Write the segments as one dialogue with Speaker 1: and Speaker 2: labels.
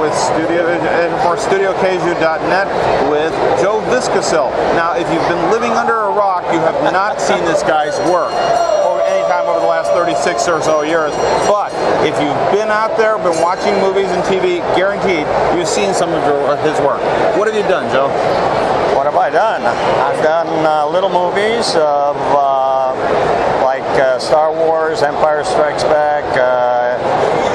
Speaker 1: with StudioKaiju.net with Joe Viskocil. Now, if you've been living under a rock, you have not seen this guy's work anytime over the last 36 or so years. But if you've been out there, been watching movies and TV, guaranteed you've seen some of his work. What have you done, Joe?
Speaker 2: What have I done? I've done little movies of like Star Wars, Empire Strikes Back,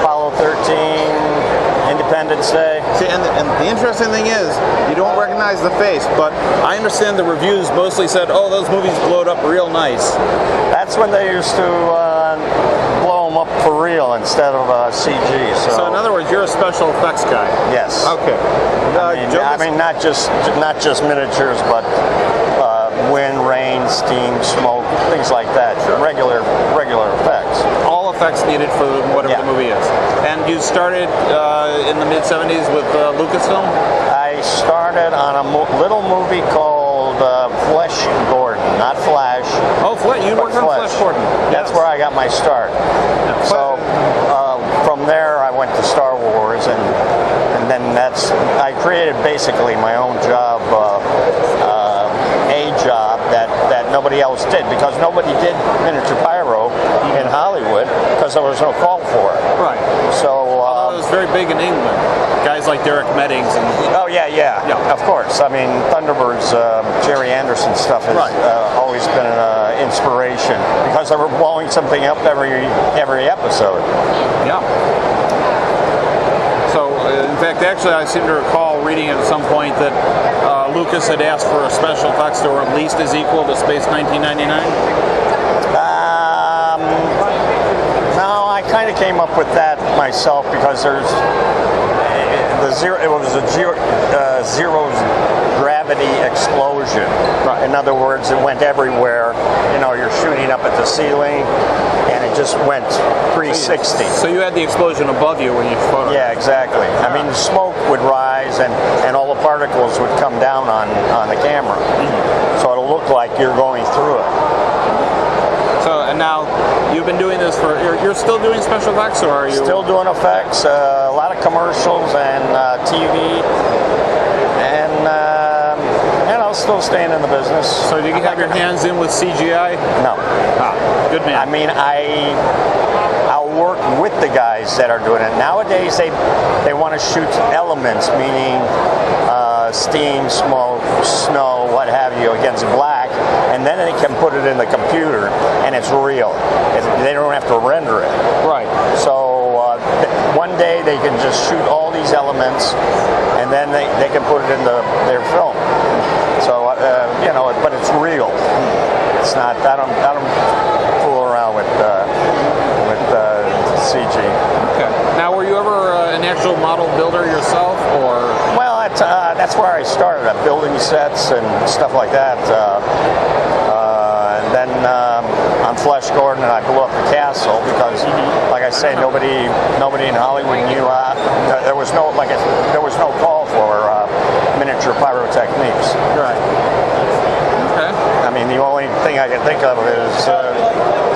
Speaker 2: Apollo 13, Independence Day.
Speaker 1: See, and the interesting thing is, you don't recognize the face, but I understand the reviews mostly said, oh, those movies blowed up real nice.
Speaker 2: That's when they used to blow them up for real instead of CG.
Speaker 1: So in other words, you're a special effects guy.
Speaker 2: Yes.
Speaker 1: Okay.
Speaker 2: I mean, not just miniatures, but wind, rain, steam, smoke, things like that. Sure. Regular effects.
Speaker 1: All effects needed for whatever the movie is. And you started in the mid-'70s with Lucasfilm?
Speaker 2: I started on a little movie called Flash Gordon, not Flash.
Speaker 1: Oh, you worked on Flash Gordon.
Speaker 2: That's where I got my start. Yeah. So from there, I went to Star Wars, and then I created basically my own job, a job that nobody else did, because nobody did miniature pyro in Hollywood because there was no call for it.
Speaker 1: Right.
Speaker 2: So
Speaker 1: it was very big in England. Guys like Derek Meddings and.
Speaker 2: Oh yeah, of course. I mean, Thunderbird's Jerry Anderson stuff has always been an inspiration because they were blowing something up every episode.
Speaker 1: Yeah. So, in fact, actually, I seem to recall reading at some point that Lucas had asked for a special effects that were at least as equal to Space 1999.
Speaker 2: No, I kind of came up with that myself because it was a zero's gravity explosion.
Speaker 1: Right.
Speaker 2: In other words, it went everywhere. You know, you're shooting up at the ceiling, and it just went 360.
Speaker 1: So you had the explosion above you when you photographed.
Speaker 2: Yeah, exactly. I mean, the smoke would rise, and all the particles would come down on the camera. Mm-hmm. So it'll look like you're going through it.
Speaker 1: So, and now you've been doing this you're still doing special effects, or are you?
Speaker 2: Still doing effects, a lot of commercials and TV, and still staying in the business.
Speaker 1: So do you have your hands in with CGI?
Speaker 2: No.
Speaker 1: Good man.
Speaker 2: I mean, I'll work with the guys that are doing it. Nowadays, they want to shoot elements, meaning steam, smoke, snow, what have you, against black, and then they can put it in the computer, and it's real. They don't have to render it.
Speaker 1: Right.
Speaker 2: So one day they can just shoot all these elements, and then they can put it in their film. So but it's real. It's not. I don't fool around with CG.
Speaker 1: Okay. Now, were you ever an actual model builder yourself, or?
Speaker 2: Well, that's where I started. Building sets and stuff like that. And then on Flash Gordon, I blew up the castle because, like I say, nobody in Hollywood knew. There was no call for miniature pyrotechniques.
Speaker 1: Right. Okay.
Speaker 2: I mean, the only thing I can think of is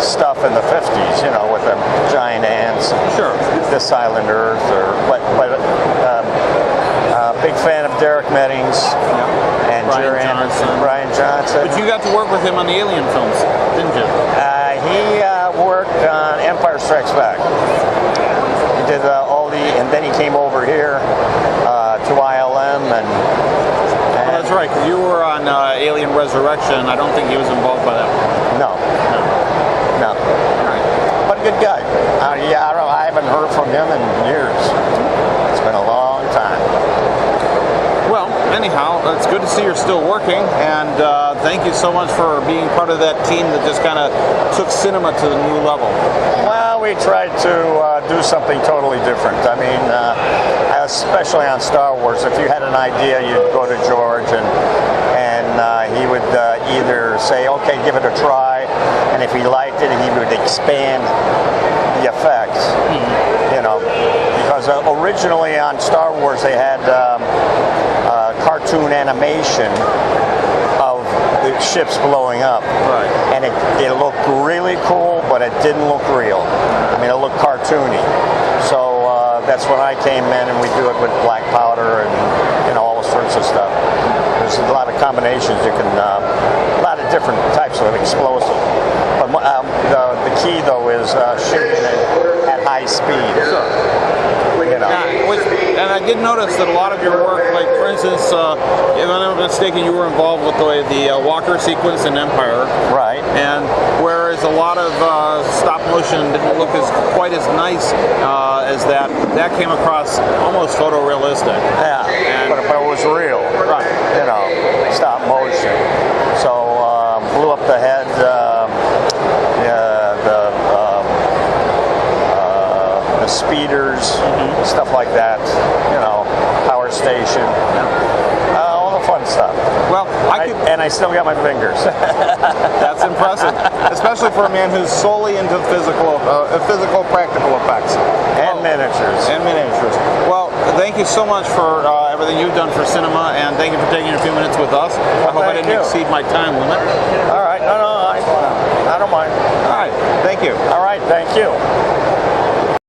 Speaker 2: stuff in the 50s, with the giant ants.
Speaker 1: Sure.
Speaker 2: This Island Earth, big fan of Derek Meddings and Jerry Anderson, Brian Johnson.
Speaker 1: But you got to work with him on the Alien films, didn't you?
Speaker 2: He worked on Empire Strikes Back. He did and then he came over here to ILM and.
Speaker 1: That's right, because you were on Alien Resurrection. I don't think he was involved by that one.
Speaker 2: No. Right. But a good guy. I haven't heard from him in years. It's been a long time.
Speaker 1: Well, anyhow, it's good to see you're still working, and thank you so much for being part of that team that just kind of took cinema to the new level.
Speaker 2: Well, we tried to do something totally different. I mean, especially on Star Wars, if you had an idea, you'd go to George, and he would either say, okay, give it a try, and if he liked it, he would expand the effects. Because originally on Star Wars, they had cartoon animation of the ships blowing up.
Speaker 1: Right.
Speaker 2: And it looked really cool, but it didn't look real. I mean, it looked cartoony. So that's when I came in, and we do it with black powder and all sorts of stuff. There's a lot of combinations you can, a lot of different types of explosive. But the key though is shooting it at high speed.
Speaker 1: Sure. And I did notice that a lot of your work, like for instance, if I'm not mistaken, you were involved with the Walker sequence in Empire.
Speaker 2: Right.
Speaker 1: And whereas a lot of stop motion didn't look quite as nice as that came across almost photorealistic.
Speaker 2: Yeah. But it was real.
Speaker 1: Right.
Speaker 2: Stop motion. So blew up the head. Speeders, stuff like that, power station, all the fun stuff.
Speaker 1: Well,
Speaker 2: I still got my fingers.
Speaker 1: That's impressive, especially for a man who's solely into physical practical effects
Speaker 2: And miniatures.
Speaker 1: Well, thank you so much for everything you've done for cinema, and thank you for taking a few minutes with us. I hope I didn't exceed my time limit.
Speaker 2: All right, no, I don't mind.
Speaker 1: All right, thank you.
Speaker 2: All right, thank you.